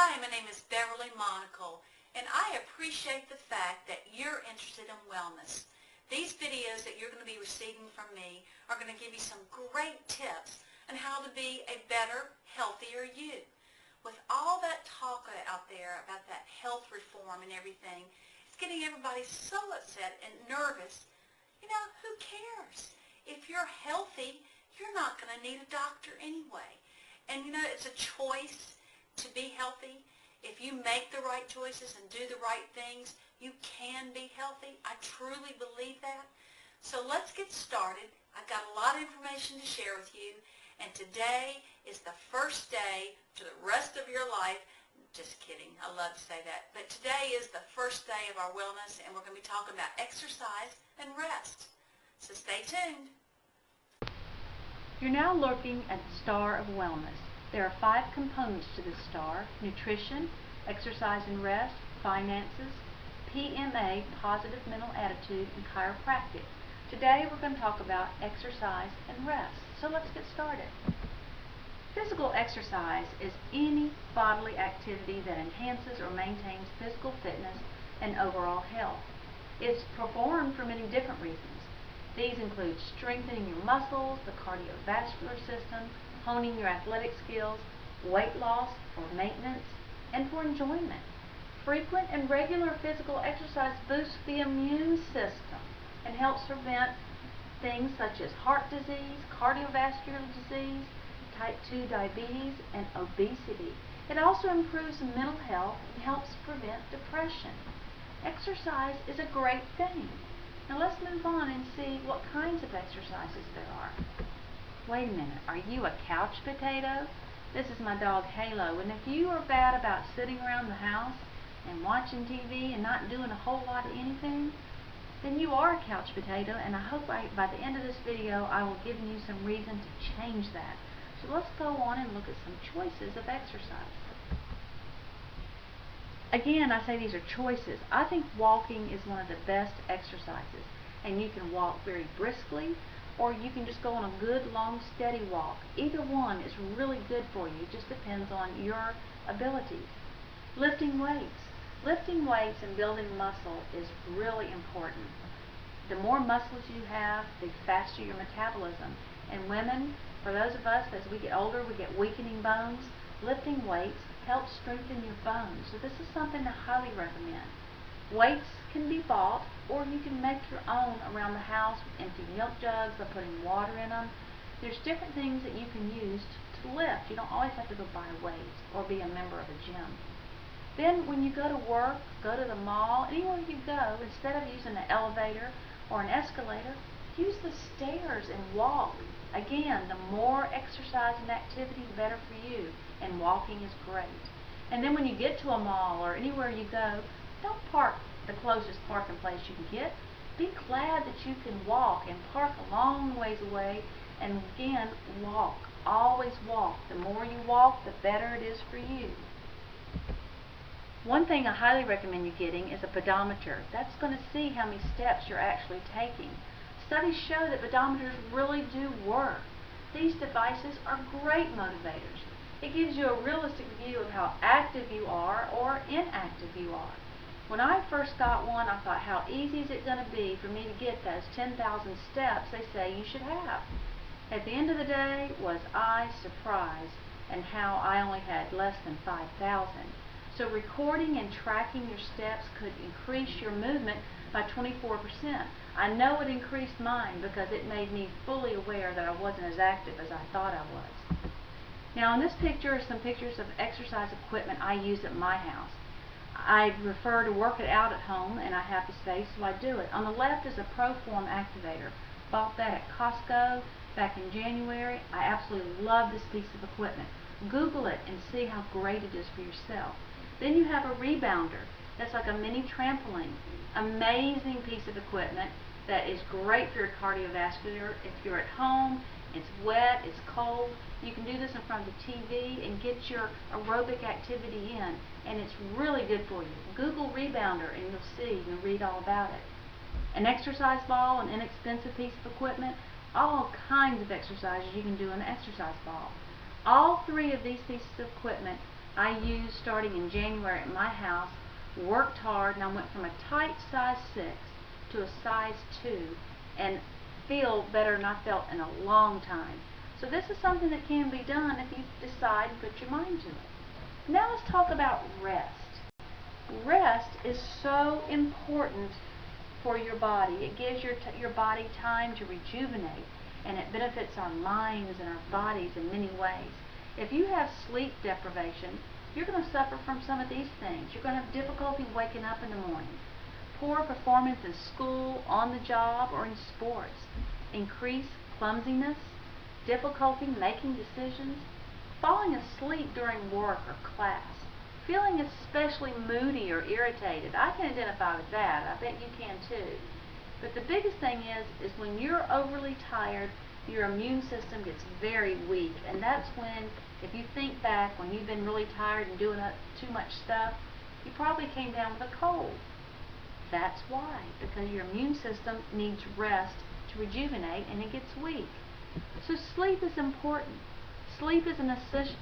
Hi, my name is Beverly Monaco, and I appreciate the fact that you're interested in wellness. These videos that you're going to be receiving from me are going to give you some great tips on how to be a better, healthier you. With all that talk out there about that health reform and everything, it's getting everybody so upset and nervous. You know, who cares? If you're healthy, you're not going to need a doctor anyway. And you know, it's a choice to be healthy. If you make the right choices and do the right things, you can be healthy. I truly believe that. So let's get started. I've got a lot of information to share with you, and today is the first day to the rest of your life. Just kidding. I love to say that. But today is the first day of our wellness, and we're going to be talking about exercise and rest. So stay tuned. You're now looking at the Star of Wellness. There are 5 components to this star: nutrition, exercise and rest, finances, PMA, positive mental attitude, and chiropractic. Today we're going to talk about exercise and rest. So let's get started. Physical exercise is any bodily activity that enhances or maintains physical fitness and overall health. It's performed for many different reasons. These include strengthening your muscles, the cardiovascular system, honing your athletic skills, weight loss, for maintenance, and for enjoyment. Frequent and regular physical exercise boosts the immune system and helps prevent things such as heart disease, cardiovascular disease, type 2 diabetes, and obesity. It also improves mental health and helps prevent depression. Exercise is a great thing. Now let's move on and see what kinds of exercises there are. Wait a minute, are you a couch potato? This is my dog Halo, and if you are bad about sitting around the house and watching TV and not doing a whole lot of anything, then you are a couch potato, and I hope by the end of this video I will give you some reason to change that. So let's go on and look at some choices of exercise. Again, I say these are choices. I think walking is one of the best exercises, and you can walk very briskly, or you can just go on a good, long, steady walk. Either one is really good for you. It just depends on your abilities. Lifting weights. Lifting weights and building muscle is really important. The more muscles you have, the faster your metabolism. And women, for those of us, as we get older, we get weakening bones. Lifting weights helps strengthen your bones. So this is something I highly recommend. Weights can be bought, or you can make your own around the house with empty milk jugs by putting water in them. There's different things that you can use to lift. You don't always have to go buy weights or be a member of a gym. Then when you go to work, go to the mall, anywhere you go, instead of using an elevator or an escalator, use the stairs and walk. Again, the more exercise and activity, the better for you, and walking is great. And then when you get to a mall or anywhere you go, don't park the closest parking place you can get. Be glad that you can walk and park a long ways away, and again, walk. Always walk. The more you walk, the better it is for you. One thing I highly recommend you getting is a pedometer. That's going to see how many steps you're actually taking. Studies show that pedometers really do work. These devices are great motivators. It gives you a realistic view of how active you are or inactive you are. When I first got one, I thought, how easy is it going to be for me to get those 10,000 steps they say you should have? At the end of the day, was I surprised and how I only had less than 5,000. So recording and tracking your steps could increase your movement by 24%. I know it increased mine because it made me fully aware that I wasn't as active as I thought I was. Now in this picture are some pictures of exercise equipment I use at my house. I prefer to work it out at home, and I have the space, so I do it. On the left is a ProForm activator. Bought that at Costco back in January. I absolutely love this piece of equipment. Google it and see how great it is for yourself. Then you have a rebounder. That's like a mini trampoline. Amazing piece of equipment that is great for your cardiovascular. If you're at home, it's wet, it's cold, you can do this in front of the TV and get your aerobic activity in, and it's really good for you. Google rebounder and you'll see and read all about it. An exercise ball, an inexpensive piece of equipment, all kinds of exercises you can do in an exercise ball. All 3 of these pieces of equipment I used starting in January at my house, worked hard, and I went from a tight size 6 to a size 2 and feel better than I felt in a long time. So this is something that can be done if you decide and put your mind to it. Now let's talk about rest. Rest is so important for your body. It gives your body time to rejuvenate, and it benefits our minds and our bodies in many ways. If you have sleep deprivation, you're going to suffer from some of these things. You're going to have difficulty waking up in the morning, poor performance in school, on the job, or in sports, increased clumsiness, difficulty making decisions, falling asleep during work or class, feeling especially moody or irritated. I can identify with that. I bet you can too. But the biggest thing is when you're overly tired, your immune system gets very weak. And that's when, if you think back, when you've been really tired and doing too much stuff, you probably came down with a cold. That's why, because your immune system needs rest to rejuvenate and it gets weak. So sleep is important. Sleep is an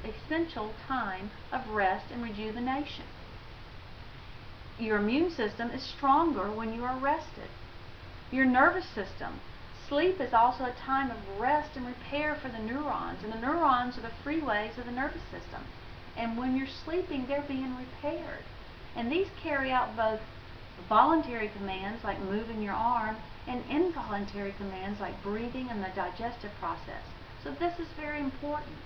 essential time of rest and rejuvenation. Your immune system is stronger when you are rested. Your nervous system. Sleep is also a time of rest and repair for the neurons, and the neurons are the freeways of the nervous system. And when you're sleeping, they're being repaired. And these carry out both voluntary commands like moving your arm and involuntary commands like breathing and the digestive process. So this is very important.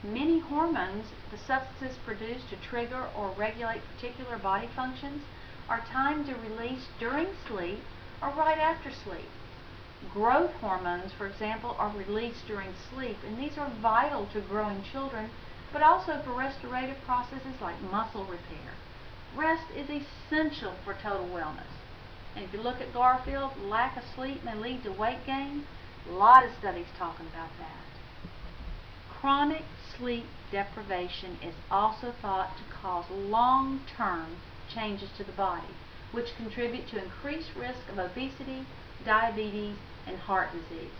Many hormones, the substances produced to trigger or regulate particular body functions, are timed to release during sleep or right after sleep. Growth hormones, for example, are released during sleep, and these are vital to growing children, but also for restorative processes like muscle repair. Rest is essential for total wellness. And if you look at Garfield, lack of sleep may lead to weight gain. A lot of studies talking about that. Chronic sleep deprivation is also thought to cause long-term changes to the body, which contribute to increased risk of obesity, diabetes, and heart disease.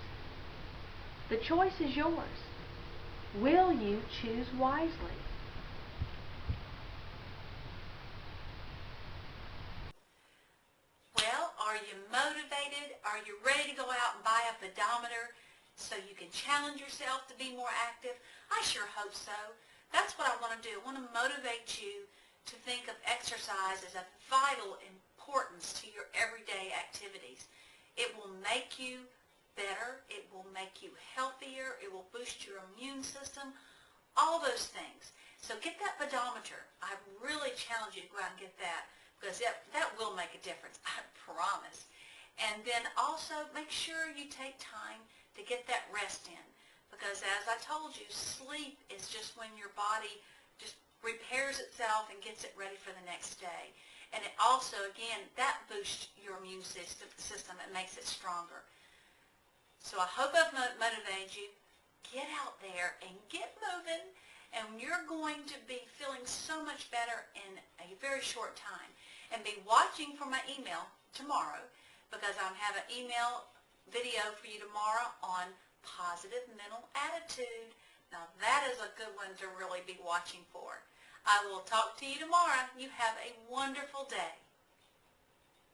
The choice is yours. Will you choose wisely? Well, are you motivated? Are you ready to go out and buy a pedometer so you can challenge yourself to be more active? I sure hope so. That's what I want to do. I want to motivate you to think of exercise as a vital importance to your everyday activities. It will make you better. It will make you healthier. It will boost your immune system. All those things. So get that pedometer. I really challenge you to go out and get that, because that will make a difference, I promise. And then also make sure you take time to get that rest in, because as I told you, sleep is just when your body just repairs itself and gets it ready for the next day. And it also, again, that boosts your immune system and makes it stronger. So I hope I've motivated you. Get out there and get moving, and you're going to be feeling so much better in a very short time. And be watching for my email tomorrow, because I'm having an email video for you tomorrow on positive mental attitude. Now that is a good one to really be watching for. I will talk to you tomorrow. You have a wonderful day.